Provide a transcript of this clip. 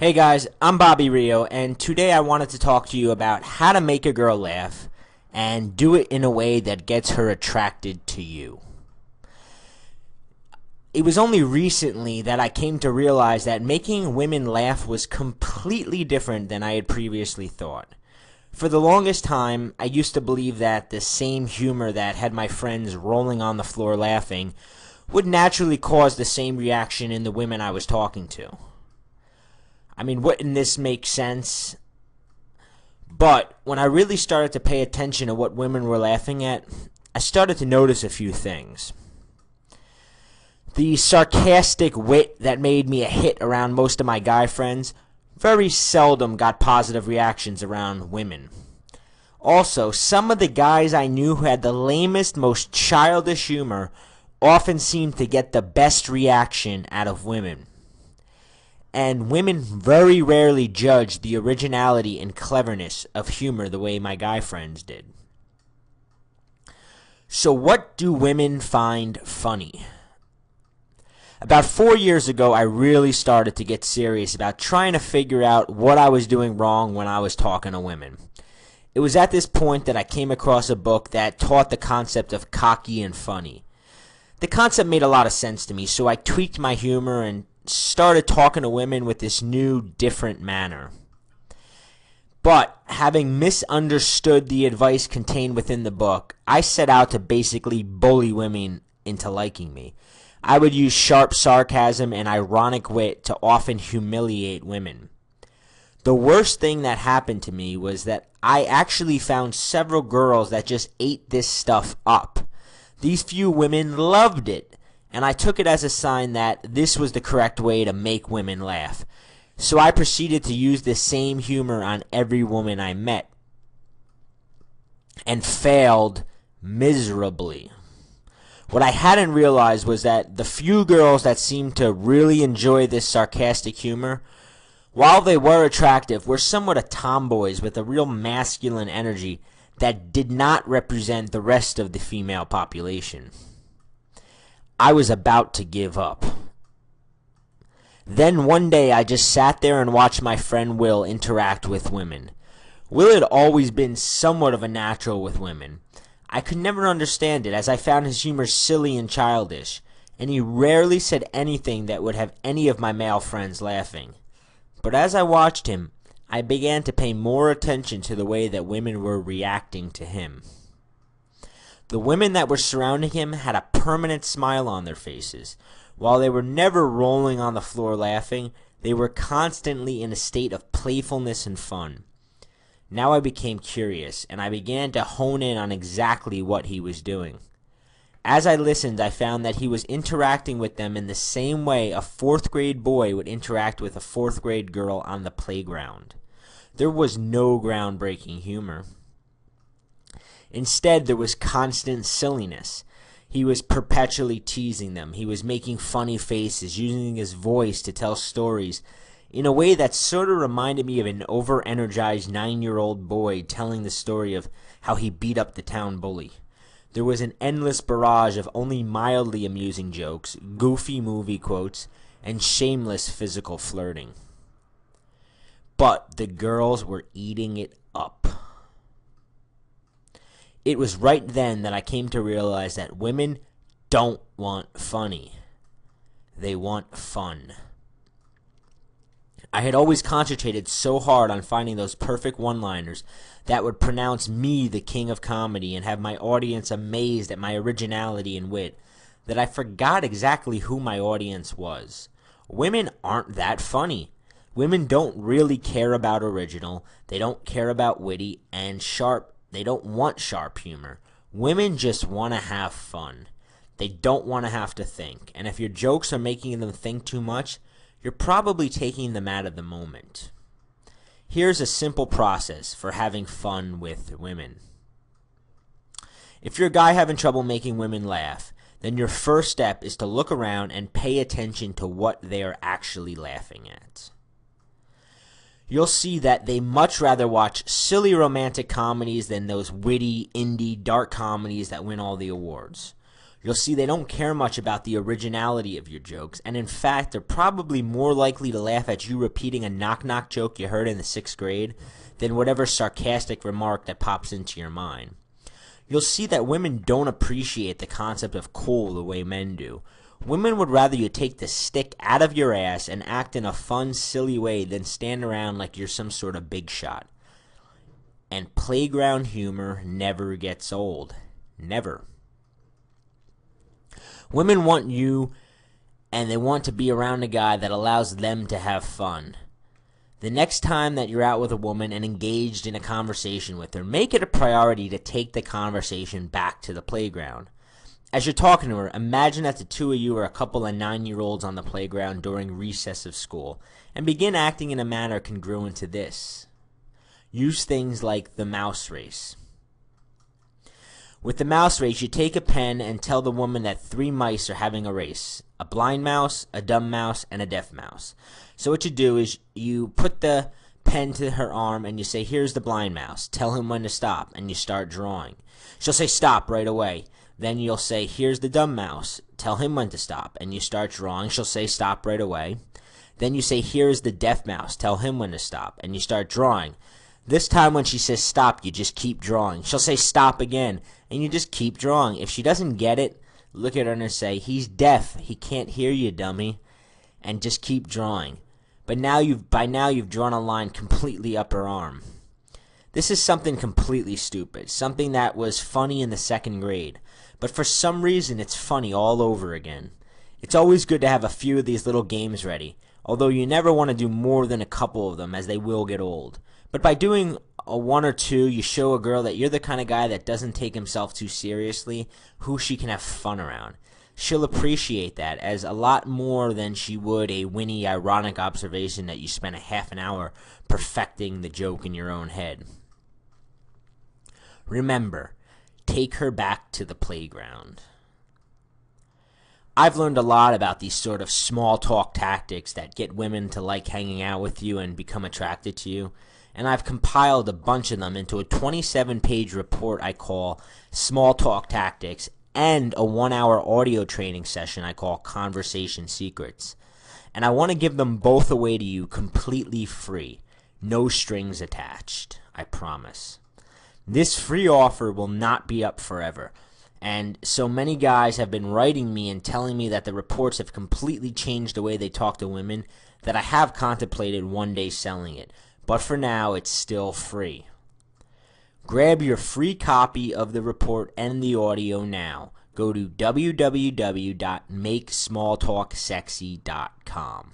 Hey guys, I'm Bobby Rio, and today I wanted to talk to you about how to make a girl laugh and do it in a way that gets her attracted to you. It was only recently that I came to realize that making women laugh was completely different than I had previously thought. For the longest time, I used to believe that the same humor that had my friends rolling on the floor laughing would naturally cause the same reaction in the women I was talking to. I mean, wouldn't this make sense? But when I really started to pay attention to what women were laughing at, I started to notice a few things. The sarcastic wit that made me a hit around most of my guy friends very seldom got positive reactions around women. Also, some of the guys I knew who had the lamest, most childish humor often seemed to get the best reaction out of women. And women very rarely judged the originality and cleverness of humor the way my guy friends did. So what do women find funny? About 4 years ago, I really started to get serious about trying to figure out what I was doing wrong when I was talking to women. It was at this point that I came across a book that taught the concept of cocky and funny. The concept made a lot of sense to me, so I tweaked my humor and started talking to women with this new, different manner. But having misunderstood the advice contained within the book, I set out to basically bully women into liking me. I would use sharp sarcasm and ironic wit to often humiliate women. The worst thing that happened to me was that I actually found several girls that just ate this stuff up. These few women loved it, and I took it as a sign that this was the correct way to make women laugh. So I proceeded to use this same humor on every woman I met, and failed miserably. What I hadn't realized was that the few girls that seemed to really enjoy this sarcastic humor, while they were attractive, were somewhat of tomboys with a real masculine energy that did not represent the rest of the female population. I was about to give up. Then one day I just sat there and watched my friend Will interact with women. Will had always been somewhat of a natural with women. I could never understand it, as I found his humor silly and childish, and he rarely said anything that would have any of my male friends laughing. But as I watched him, I began to pay more attention to the way that women were reacting to him. The women that were surrounding him had a permanent smile on their faces. While they were never rolling on the floor laughing, they were constantly in a state of playfulness and fun. Now I became curious, and I began to hone in on exactly what he was doing. As I listened, I found that he was interacting with them in the same way a fourth-grade boy would interact with a fourth-grade girl on the playground. There was no groundbreaking humor. Instead, there was constant silliness. He was perpetually teasing them. He was making funny faces, using his voice to tell stories in a way that sort of reminded me of an over-energized 9-year-old boy telling the story of how he beat up the town bully. There was an endless barrage of only mildly amusing jokes, goofy movie quotes, and shameless physical flirting. But the girls were eating it up. It was right then that I came to realize that women don't want funny. They want fun. I had always concentrated so hard on finding those perfect one-liners that would pronounce me the king of comedy and have my audience amazed at my originality and wit that I forgot exactly who my audience was. Women aren't that funny. Women don't really care about original. They don't care about witty and sharp. They don't want sharp humor. Women just want to have fun. They don't want to have to think. And if your jokes are making them think too much, you're probably taking them out of the moment. Here's a simple process for having fun with women. If you're a guy having trouble making women laugh, then your first step is to look around and pay attention to what they are actually laughing at. You'll see that they much rather watch silly romantic comedies than those witty, indie, dark comedies that win all the awards. You'll see they don't care much about the originality of your jokes, and in fact, they're probably more likely to laugh at you repeating a knock-knock joke you heard in the 6th grade than whatever sarcastic remark that pops into your mind. You'll see that women don't appreciate the concept of cool the way men do. Women would rather you take the stick out of your ass and act in a fun, silly way than stand around like you're some sort of big shot. And playground humor never gets old. Never. Women want you, and they want to be around a guy that allows them to have fun. The next time that you're out with a woman and engaged in a conversation with her, make it a priority to take the conversation back to the playground. As you're talking to her, imagine that the two of you are a couple of 9-year-olds on the playground during recess of school, and begin acting in a manner congruent to this. Use things like the mouse race. With the mouse race, you take a pen and tell the woman that 3 mice are having a race. A blind mouse, a dumb mouse, and a deaf mouse. So what you do is you put the pen to her arm and you say, here's the blind mouse. Tell him when to stop, and you start drawing. She'll say stop right away. Then you'll say, here's the dumb mouse. Tell him when to stop, and you start drawing. She'll say stop right away. Then you say, here's the deaf mouse. Tell him when to stop, and you start drawing. This time when she says stop, you just keep drawing. She'll say stop again, and you just keep drawing. If she doesn't get it, look at her and say, he's deaf. He can't hear you, dummy. And just keep drawing. But by now you've drawn a line completely up her arm. This is something completely stupid, something that was funny in the 2nd grade. But for some reason, it's funny all over again. It's always good to have a few of these little games ready, although you never want to do more than a couple of them, as they will get old. But by doing a 1 or 2, you show a girl that you're the kind of guy that doesn't take himself too seriously, who she can have fun around. She'll appreciate that as a lot more than she would a witty, ironic observation that you spent a half an hour perfecting the joke in your own head. Remember, take her back to the playground. I've learned a lot about these sort of small talk tactics that get women to like hanging out with you and become attracted to you, and I've compiled a bunch of them into a 27-page report I call Small Talk Tactics, and a 1-hour audio training session I call Conversation Secrets. And I want to give them both away to you completely free. No strings attached, I promise. This free offer will not be up forever. And so many guys have been writing me and telling me that the reports have completely changed the way they talk to women that I have contemplated one day selling it. But for now, it's still free. Grab your free copy of the report and the audio now. Go to www.makesmalltalksexy.com.